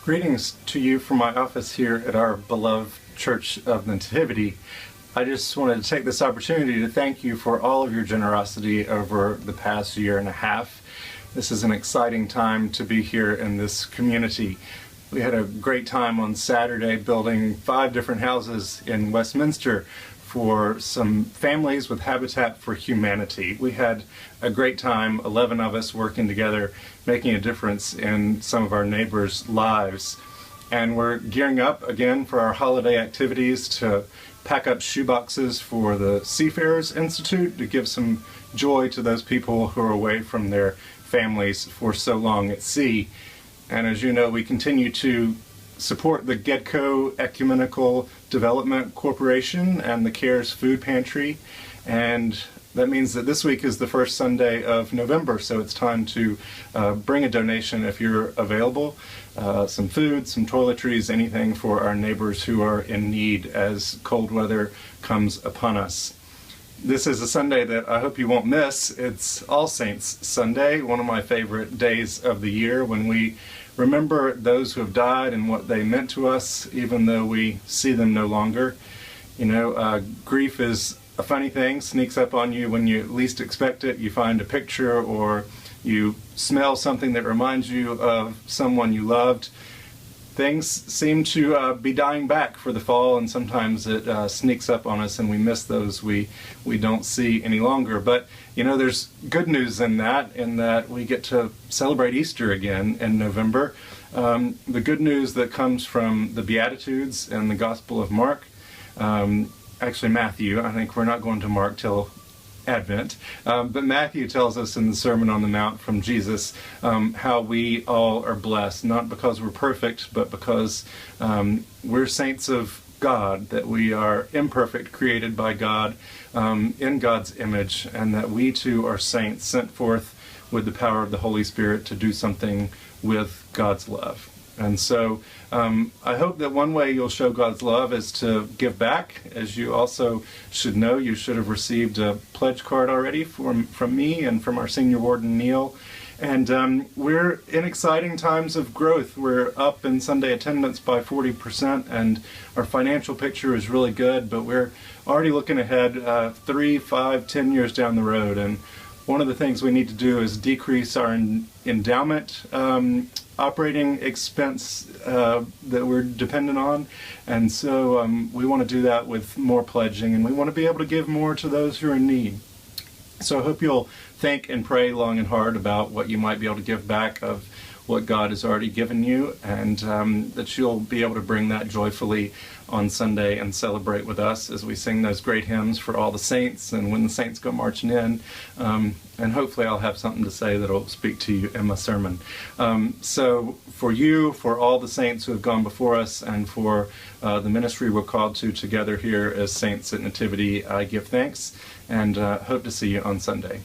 Greetings to you from my office here at our beloved Church of Nativity. I just wanted to take this opportunity to thank you for all of your generosity over the past year and a half. This is an exciting time to be here in this community. We had a great time on Saturday building 5 different houses in Westminster for some families with Habitat for Humanity. We had a great time, 11 of us working together, making a difference in some of our neighbors' lives. And we're gearing up again for our holiday activities to pack up shoeboxes for the Seafarers Institute to give some joy to those people who are away from their families for so long at sea. And as you know, we continue to support the GEDCO Ecumenical Development Corporation and the CARES Food Pantry, and that means that this week is the first Sunday of November, so it's time to bring a donation if you're available. Some food, some toiletries, anything for our neighbors who are in need as cold weather comes upon us. This is a Sunday that I hope you won't miss. It's All Saints Sunday, one of my favorite days of the year, when we remember those who have died and what they meant to us, even though we see them no longer. You know, grief is a funny thing, sneaks up on you when you least expect it. You find a picture or you smell something that reminds you of someone you loved. Things seem to be dying back for the fall, and sometimes it sneaks up on us and we miss those we don't see any longer. But you know, there's good news in that we get to celebrate Easter again in November. The good news that comes from the Beatitudes and the Gospel of Mark, actually Matthew, I think we're not going to Mark till Advent, but Matthew tells us in the Sermon on the Mount from Jesus how we all are blessed, not because we're perfect, but because we're saints of God, that we are imperfect, created by God, in God's image, and that we too are saints, sent forth with the power of the Holy Spirit to do something with God's love. And so I hope that one way you'll show God's love is to give back. As you also should know, you should have received a pledge card already from me and from our senior warden, Neil. And we're in exciting times of growth. We're up in Sunday attendance by 40%, and our financial picture is really good, but we're already looking ahead 3, 5, 10 years down the road. And one of the things we need to do is decrease our endowment operating expense that we're dependent on, and so we want to do that with more pledging, and we want to be able to give more to those who are in need. So I hope you'll think and pray long and hard about what you might be able to give back of what God has already given you, and that you'll be able to bring that joyfully on Sunday and celebrate with us as we sing those great hymns for all the saints and when the saints go marching in. And hopefully I'll have something to say that'll speak to you in my sermon. So for you, for all the saints who have gone before us, and for the ministry we're called to together here as saints at Nativity, I give thanks and hope to see you on Sunday.